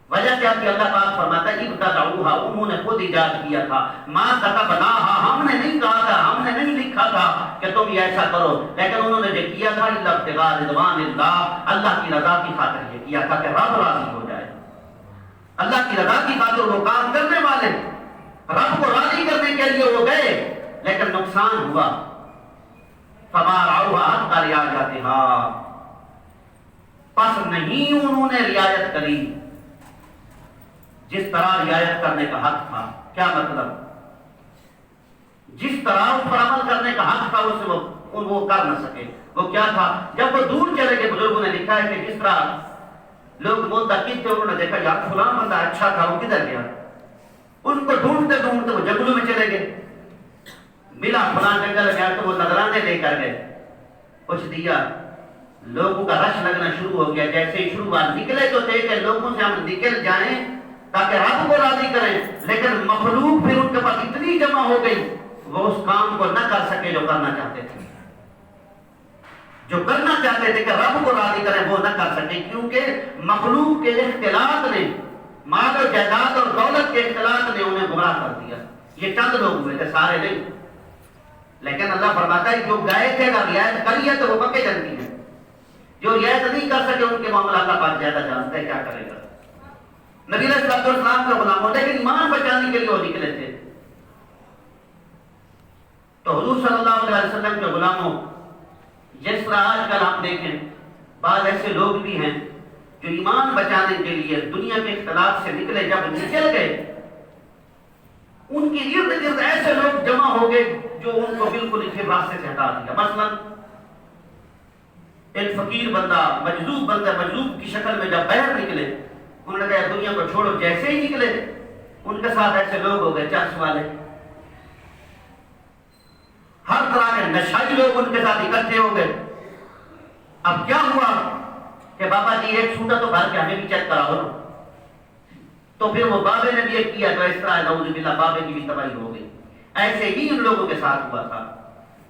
وجہ کیا کہ اللہ پاک فرماتا ہے ابتدعوها، انہوں نے خود ایجاد کیا تھا، ما كتبناها، ہم نے نہیں کہا تھا، ہم نے نہیں لکھا تھا کہ تم یہ ایسا کرو، لیکن انہوں نے جو کیا تھا الا ابتغاء رضوان اللہ، اللہ کی رضا کی خاطر یہ کیا تھا کہ رب راضی ہو جائے، اللہ کی رضا کی خاطر وہ کام کرنے والے، رب کو راضی کرنے کے لیے وہ گئے، لیکن نقصان ہوا۔ فما رعوها حق رعایتها، پس نہیں انہوں نے رعایت کری جس طرح رعایت کرنے کا حق تھا۔ کیا مطلب؟ جس طرح اس پر عمل کرنے کا حق تھا اسے وہ کر نہ سکے۔ وہ کیا تھا؟ جب وہ دور چلے گئے، بزرگوں نے لکھا ہے کہ جس طرح لوگ منتقد تھے، انہوں نے دیکھا یار فلاں بندہ اچھا تھا، وہ کدھر گیا؟ ان کو ڈھونڈتے ڈھونڈتے وہ جنگلوں میں چلے گئے، ملا فلاں جنگل گیا تو وہ نذرانے لے کر گئے، کچھ دیا، لوگوں کا رش لگنا شروع ہو گیا۔ جیسے ہی شروعات نکلے تو تھے کہ لوگوں سے ہم نکل جائیں تاکہ رب کو راضی کریں، لیکن مخلوق پھر ان کے پاس اتنی جمع ہو گئی وہ اس کام کو نہ کر سکے جو کرنا چاہتے تھے۔ جو کرنا چاہتے تھے کہ رب کو راضی کریں وہ نہ کر سکے، کیونکہ مخلوق کے اختلاط نے، مال و جائیداد اور دولت کے اختلاط نے انہیں گمراہ کر دیا۔ یہ چند لوگ ہوئے تھے، سارے نہیں، لیکن اللہ فرماتا ہے جو گئے تھے اگر رعایت کری ہے تو وہ پکے جنتی ہیں، جو رعایت نہیں کر سکے ان کے معاملہ اللہ پاک زیادہ جانتا ہے کیا کرے گا۔ نبی علیہ السلام کے غلاموں لیکن ایمان بچانے کے لیے وہ نکلے تھے، تو حضور صلی اللہ علیہ وسلم کے غلاموں جس طرح آج کل ہم دیکھیں بعض ایسے لوگ بھی ہیں جو ایمان بچانے کے لیے دنیا کے اختلاف سے نکلے، جب نکل گئے ان کے ارد گرد ایسے لوگ جمع ہو گئے جو ان کو بالکل اس راستے سے ہٹا دیا۔ مثلا ایک فقیر بندہ، مجذوب بندہ، مجذوب کی شکل میں جب باہر نکلے، انہوں نے کہا دنیا کو چھوڑو، جیسے ہی نکلے ان کے ساتھ ایسے لوگ ہو گئے چرس والے، ہر طرح کے نشائی لوگ ان کے ساتھ اکٹھے ہو گئے۔ اب کیا ہوا کہ بابا جی ایک سوٹا تو بھر کے ہمیں بھی چیک کراؤ نا، تو پھر وہ بابے نے بھی ایک کیا، تو اس طرح نعوذ باللہ بابے کی بھی تباہی ہو گئی۔ ایسے ہی ان لوگوں کے ساتھ ہوا تھا،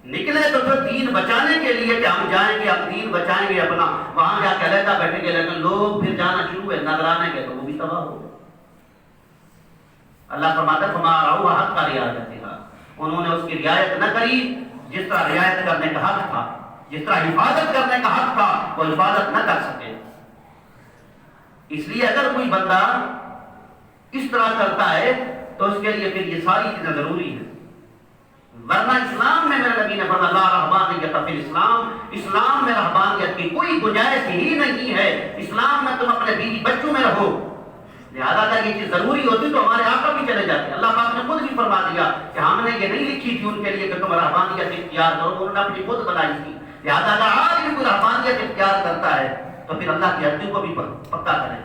نکلے تو پھر دین بچانے کے لیے کہ ہم جائیں گے، ہم دین بچائیں گے اپنا، وہاں جا کے علیحدہ بیٹھیں گے، لیکن لوگ پھر جانا شروع ہوئے نظرانے کے، تو وہ بھی تباہ ہو گئے۔ اللہ فرماتا ہے فما رعوها حق رعایتها، انہوں نے اس کی رعایت نہ کری جس طرح رعایت کرنے کا حق تھا، جس طرح حفاظت کرنے کا حق تھا وہ حفاظت نہ کر سکے۔ اس لیے اگر کوئی بندہ اس طرح کرتا ہے تو اس کے لیے پھر یہ ساری چیزیں ضروری ہیں، ورنہ اسلام میں میرے نبی نے فرمایا لا رہبانیت فی الاسلام، اسلام میں رہبانیت کی کوئی گنجائش ہی نہیں ہے، اسلام میں تم اپنے بیوی بچوں میں رہو۔ لہذا اگر یہ چیز ضروری ہوتی تو ہمارے آقا بھی چلے جاتے۔ اللہ پاک نے خود بھی فرما دیا کہ ہم نے یہ نہیں لکھی تھی ان کے لیے کہ تم رہبانیت اختیار کرو، انہوں نے اپنی خود بنائی تھی۔ لہذا اگر آج بھی کوئی رہبانیت اختیار کرتا ہے تو پھر اللہ کی حدوں کو بھی پکا کرے۔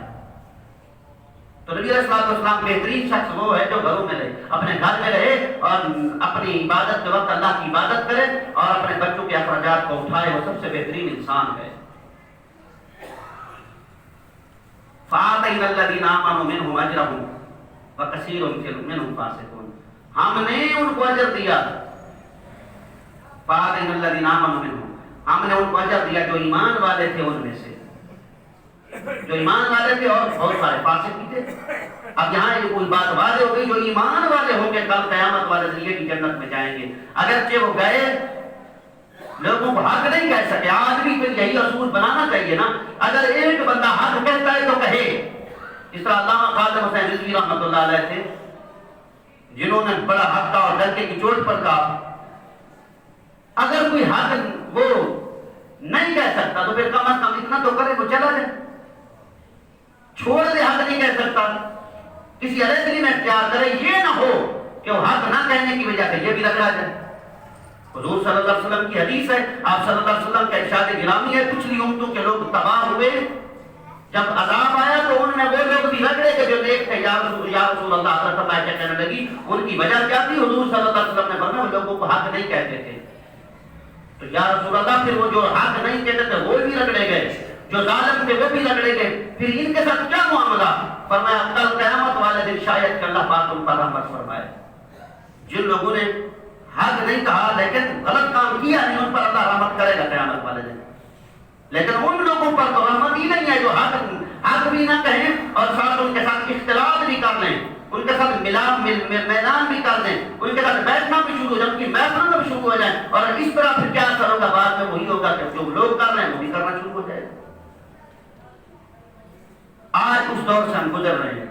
تو نبی علیہ السلام بہترین شخص وہ ہے جو گھروں میں رہے، اپنے گھر میں رہے اور اپنی عبادت کے وقت اللہ کی عبادت کرے اور اپنے بچوں کے اخراجات کو اٹھائے، وہ سب سے بہترین انسان ہے۔ فَآتَيْنَا الَّذِينَ آمَنُوا مِنْهُمْ أَجْرَهُمْ وَكَثِيرٌ مِنْهُمْ فَاسِقُونَ، ہم نے ان کو اجر دیا۔ فَآتَيْنَا الَّذِينَ آمَنُوا مِنْهُمْ، ہم نے ان کو اجر دیا جو ایمان والے تھے ان میں سے، جو ایمان والے تھے، اور بہت سارے فاسق بھی تھے۔ اب یہاں یہ کوئی بات واضح ہو گئی، جو ایمان والے ہوں گے کل قیامت والے دن یہ بھی جنت میں جائیں گے، اگرچہ وہ گئے لوگوں کو حق نہیں کہہ سکے۔ آج بھی پھر یہی اصول بنانا چاہیے نا، اگر ایک بندہ حق کہتا ہے تو کہے، اس طرح علامہ خادم حسین رضوی رحمۃ اللہ علیہ تھے جنہوں نے بڑا حق کہا اور ڈنکے کی چوٹ پر کہا، اگر کوئی حق وہ نہیں کہہ سکتا تو پھر کم از کم اتنا تو کرے وہ چلا جائے، چھوڑ دے، حق نہیں کہہ سکتا کسی علیحدگی میں اختیار کرے، یہ نہ ہو کہ وہ حق نہ کہنے کی وجہ سے یہ بھی رگڑا جائے۔ حضور صلی اللہ علیہ وسلم کی حدیث ہے، آپ صلی اللہ علیہ وسلم کا ارشاد گرامی ہے، پچھلی امتوں کے لوگ تباہ ہوئے، جب عذاب آیا تو ان میں وہ لوگ بھی رگڑے کہ جو نیک تھے، یا رسول اللہ حضرت عائشہ کہنے لگی ان کی وجہ کیا تھی؟ حضور صلی اللہ علیہ وسلم نے فرمایا وہ لوگوں کو حق نہیں کہتے تھے، تو یا رسول اللہ پھر وہ جو حق نہیں کہتے تھے وہ بھی رگڑے گئے، جو ظالم تھے وہ بھی رگڑے گئے، پھر ان کے ساتھ کیا معاملہ؟ فرمایا کل قیامت والے دن شاید کہ اللہ پاک ان پر رحمت فرمائے۔ جن لوگوں نے حق نہیں کہا لیکن غلط کام کیا نہیں، ان پر اللہ رحمت کرے گا قیامت والے دن، لیکن ان لوگوں پر تو رحمت ہی نہیں ہے جو حق بھی نہ کہیں اور ساتھ ان کے ساتھ اختلاط بھی کر لیں، ان کے ساتھ میدان بھی کر دیں، ان کے ساتھ بیٹھنا بھی شروع ہو جائے، ان کی محفل بھی شروع ہو جائے، اور اس طرح پھر کیا اثر ہوگا؟ بعد میں وہی ہوگا کہ جو لوگ کر رہے ہیں وہ بھی کرنا شروع ہو جائے۔ آج اس دور سے ہم گزر رہے ہیں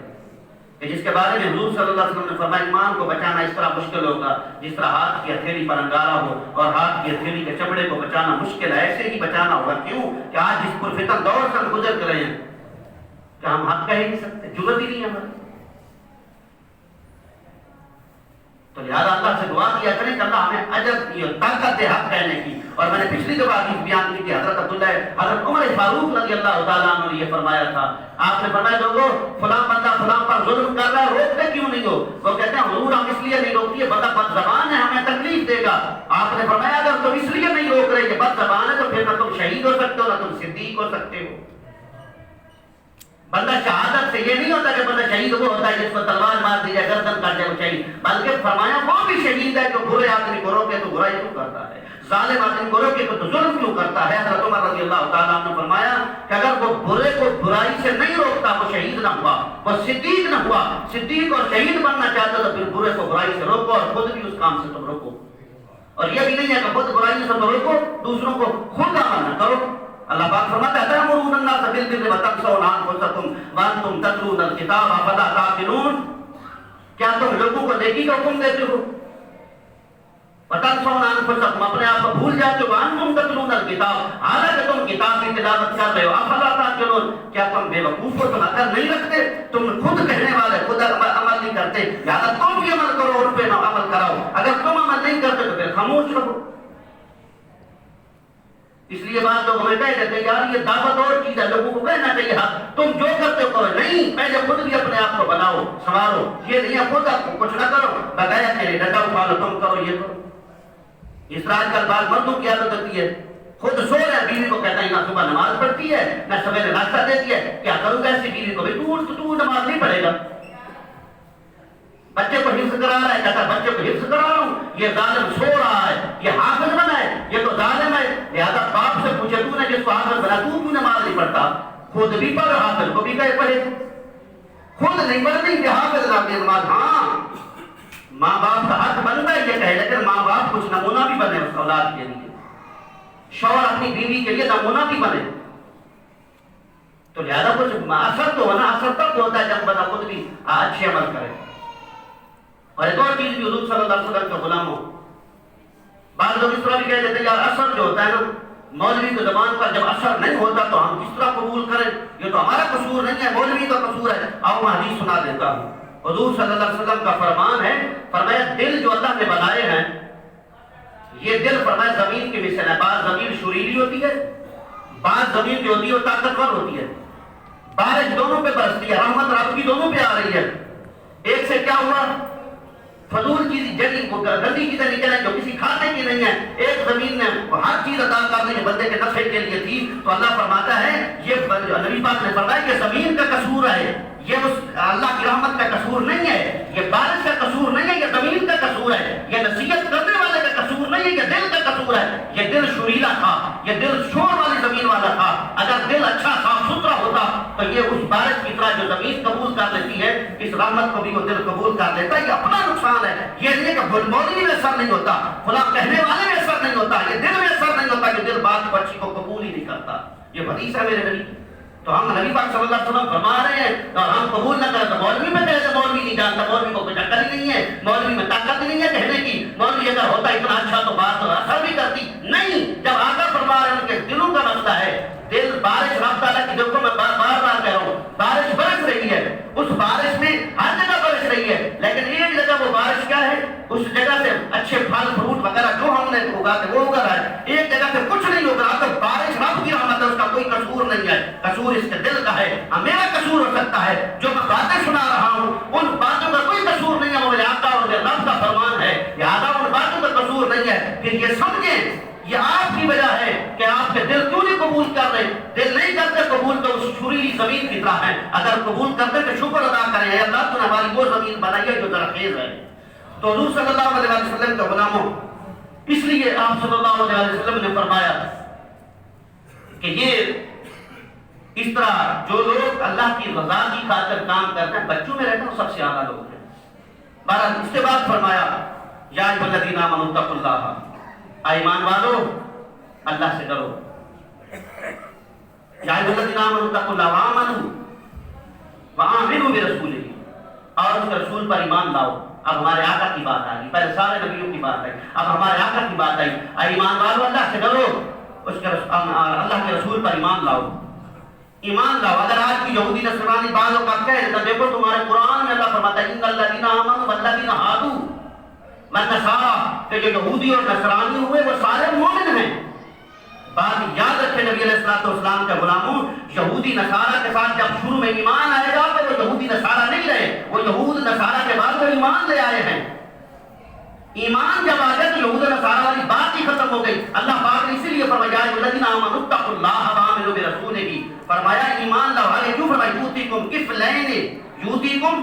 کہ جس کے بارے میں حضور صلی اللہ علیہ وسلم نے فرمایا ایمان کو بچانا اس طرح مشکل ہوگا جس طرح ہاتھ کی ہتھیلی پر انگارہ ہو، اور ہاتھ کی ہتھیلی کے چمڑے کو بچانا مشکل ہے، ایسے ہی بچانا ہوگا۔ کیوں کہ آج جس پرفتن دور سے ہم گزر رہے ہیں کہ ہم حق کہہ ہی نہیں سکتے، جرأت ہی نہیں ہے ہماری۔ تو لہٰذا اللہ سے دعا کیا کریں کہ اللہ ہمیں اجر طاقت دے حق کہنے کی۔ اور میں نے پچھلی دفعہ حدیث بیان کی تھی، حضرت عمر فاروق رضی اللہ تعالیٰ عنہ نے یہ فرمایا تھا، آپ نے فرمایا لوگوں فلاں بندہ فلاں پر ظلم کر رہا ہے، روکتے کیوں نہیں ہو؟ وہ کہتے ہیں حضور ہم اس لیے نہیں روکتی ہے، بندہ بد زبان ہے، ہمیں تکلیف دے گا۔ آپ نے فرمایا اگر تم اس لیے نہیں روک رہے کہ بد زبان ہے تو پھر نہ تم شہید ہو سکتے ہو نہ تم صدیق ہو سکتے ہو۔ بندہ شہادت سے یہ نہیں ہوتا کہ بندہ شہید وہ ہوتا ہے جس کو تلوار مار دی جائے گردن کاٹ جائے وہ شہید، بلکہ فرمایا وہ بھی شہید ہے جو برے آدمی کو روکے تو برائی کیوں کرتا ہے، ظالم آدمی کو روکے تو ظلم کیوں کرتا ہے؟ حضرت عمر رضی اللہ تعالیٰ عنہ نے فرمایا کہ اگر وہ برے کو برائی سے نہیں روکتا وہ شہید نہ ہوا، وہ صدیق نہ ہوا۔ صدیق اور شہید بننا چاہتا تو پھر برے کو برائی سے روکو اور خود بھی اس کام سے تم روکو۔ اور یہ بھی نہیں ہے کہ خود برائی سے تم روکو، دوسروں کو خود عمل نہ کرو۔ اللہ پاک فرماتا ہے تأمرون الناس بالبر وتنسون انفسکم وانتم تتلون الکتاب افلا تعقلون، کیا تم لوگوں کو نیکی کا حکم دیتے ہو؟ وتنسون انفسکم، اپنے آپ کو بھول جاتے ہو، وانتم تتلون الکتاب، حالانکہ تم کتاب کی تلاوت کر رہے ہو، افلا تعقلون، کیا تم بے وقوف ہو؟ تم عقل نہیں رکھتے؟ تم خود کہنے والے خود عمل نہیں کرتے، لہٰذا تم بھی عمل کرو اور پہ عمل کراؤ۔ اگر تم عمل نہیں کرتے تو پھر خاموش رہو۔ اس لیے بعض لوگ ہمیں کہہ دیتے ہیں یار یہ دعوت اور چیز ہے، لوگوں کو کہنا چاہیے ہاں تم جو کرتے ہو کرو، نہیں، پہلے خود بھی اپنے آپ کو بناؤ سنوارو، یہ نہیں ہے خود آپ کو کچھ نہ کرو بغیر میرے ڈنڈا اٹھا لو، تم کرو یہ کرو۔ اس طرح آج کل بعض مردوں کی عادت ہوتی ہے، خود سو رہے ہیں، بیوی کو کہتا ہے نہ صبح نماز پڑھتی ہے نہ سویرے ناشتہ دیتی ہے، کیا کروں گا ایسی بیوی کو؟ بھائی تو نماز نہیں پڑھے گا۔ بچے کو حفظ کرا رہا ہے، کہتا ہے بچے کو حفظ کرا رہا ہوں، یہ ظالم سو رہا ہے، یہ حافظ بنا ہے، یہ تو ظالم ہے، لہذا باپ سے پوچھے تو نے جس کو حافظ بنا تو کیوں نماز نہیں پڑھتا؟ خود بھی پڑھ، حافظ کو بھی کہے پڑھے، خود نہیں پڑھتی کہ حافظ لاتے نماز۔ ہاں ماں باپ کا حق بنتا ہے یہ کہے، لیکن ماں باپ کچھ نمونہ بھی بنے اس اولاد کے لیے، شوہر اپنی بیوی کے لیے نمونہ بھی بنے، تو لہذا کچھ اثر تو ہونا، اثر تب ہوتا ہے جب بندہ خود بھی اچھے عمل کرے۔ اور ایک اور چیز بھی حضور صلی اللہ علیہ وسلم کے غلاموں، بعض لوگ اس طرح بھی کہہ دیتے ہیں یار اثر جو ہوتا ہے نا مولوی کی زبان پر جب اثر نہیں ہوتا تو ہم کس طرح قبول کریں؟ یہ تو ہمارا قصور نہیں ہے، مولوی کا قصور ہے۔ آؤ میں حدیث سنا دیتا ہوں، حضور صلی اللہ علیہ وسلم کا فرمان ہے، فرمایا دل جو اللہ نے بنائے ہیں یہ دل فرمایا زمین کی مثل ہے، بعض زمین شریلی ہوتی ہے، بعض زمین جو ہوتی ہے وہ طاقتور ہوتی ہے، بارش دونوں پہ برستی ہے، رحمت رب کی دونوں پہ آ رہی ہے۔ ایک سے کیا ہوا؟ فضول چیز جلی گندی چیزیں نکل ہیں جو کسی کھانے کی نہیں ہے، ایک زمین نے ہر چیز عطا کرنے کے بندے کے نفع کے لیے تھی، تو اللہ فرماتا ہے یہ نبی پاک نے فرمایا کہ زمین کا قصور ہے، یہ اس اللہ کی رحمت کا قصور نہیں ہے، یہ بارش کا قصور نہیں ہے، یہ زمین کا قصور ہے، یہ نصیحت کرنے والے کا قصور نہیں ہے، یہ دل کا قصور ہے۔ یہ دل شریلا تھا، یہ دل شور والی زمین والا تھا، اگر دل اچھا صاف ستھرا ہوتا تو یہ اس بارش کی طرح جو زمین قبول کر لیتی ہے اس رحمت کو بھی وہ دل قبول کر لیتا ہے۔ یہ اپنا نقصان ہے، یہ نہیں کہ مولوی میں اثر نہیں ہوتا، فلاں کہنے والے میں اثر نہیں ہوتا، یہ دل میں اثر نہیں ہوتا کہ دل بات بچی کو قبول ہی نہیں کرتا۔ یہ حدیث ہے میرے نبی، تو ہم نبی پاک صلی اللہ علیہ وسلم فرما رہے ہیں اور ہم قبول نہ کریں تو مولوی میں کہے کہ مولوی نہیں جانتا، مولوی کو کوئی عقل ہی نہیں ہے، مولوی میں طاقت نہیں ہے کہنے کی، مولوی اگر ہوتا اتنا اچھا تو بات اثر بھی کرتی نہیں۔ جب آقا فرما رہے ہیں ان کے دلوں کا مسئلہ ہے، دل بارش رب تعالیٰ کی دیکھو میں بار بار کہہ رہا ہوں بارش برس رہی ہے، اس بارش میں ہر جگہ برس رہی ہے، لیکن ایک جگہ وہ بارش کیا ہے اس جگہ سے اچھے پھل فروٹ وغیرہ جو ہم نے اگاتے وہ اگا رہا ہے، ایک جگہ سے کچھ نہیں اگ رہا، تو بارش رب کی رحمت ہے، اس کا کوئی قصور نہیں ہے، قصور اس کے دل کا ہے۔ میرا قصور ہو سکتا ہے جو میں باتیں سنا رہا ہوں ان باتوں کا کوئی قصور نہیں ہے، وہ میرے آقا اور میرے رب کا فرمان ہے، لہٰذا ان باتوں کا قصور نہیں ہے۔ پھر یہ سمجھیں یہ آپ کی وجہ ہے کہ آپ کے دل کیوں نہیں قبول کر رہے، دل نہیں کرتے قبول تو اس چھریلی زمین کی طرح ہے، اگر قبول کرتے تو شکر ادا کریں، اے اللہ تو نے ہماری وہ زمین بنائی ہے جو زرخیز ہے۔ تو حضور صلی اللہ علیہ وسلم کے غلاموں، اس لیے آپ صلی اللہ علیہ وسلم نے فرمایا کہ یہ اس طرح جو لوگ اللہ کی رضا کی خاطر کام کرتے ہیں بچوں میں رہتے ہیں سب سے اعلیٰ لوگ ہیں۔ بہرحال اس کے بعد فرمایا یا ایھا الذین آمنوا اتقوا اللہ، ایمان والو اللہ سے ڈرو، یا ایھا الذین آمنوا اتقوا اللہ وآمنوا وآمنوا برسولہ، اور اس کے رسول پر ایمان لاؤ۔ اب ہمارے آقا کی بات آئی، پہلے سارے نبیوں کی بات آئی، اب ہمارے آقا کی بات آئی، ایمان والو اللہ سے ڈرو، اس کے اللہ کے رسول پر ایمان لاؤ، ایمان لاؤ۔ اگر آج کی یہودی نصرانی بعضوں کا کہہ تو دیکھو تمہارے قرآن میں اللہ فرماتا ہے ان الذین آمنوا والذین ہادوا والنصارى، کہ جو یہودی اور نصرانی ہوئے وہ سارے مومن ہیں۔ بات یاد رکھیں نبی علیہ السلام کے غلاموں، یہودی نصارہ کے ساتھ جب شروع میں ایمان آئے گا تو وہ یہودی نصارہ نہیں رہے، وہ یہود نصارہ کے بعد وہ ایمان لے آئے ہیں۔ ایمان جب آ گیا تو یہود نصارہ والی بات ہی ختم ہو گئی۔ اللہ پاک نے اسی لیے فرمایا الذین آمنوا اتقوا اللہ وآمنوا برسولہ، فرمایا ایمان لاؤ۔ آگے کیوں فرمایا یؤتیکم کفلین، یؤتیکم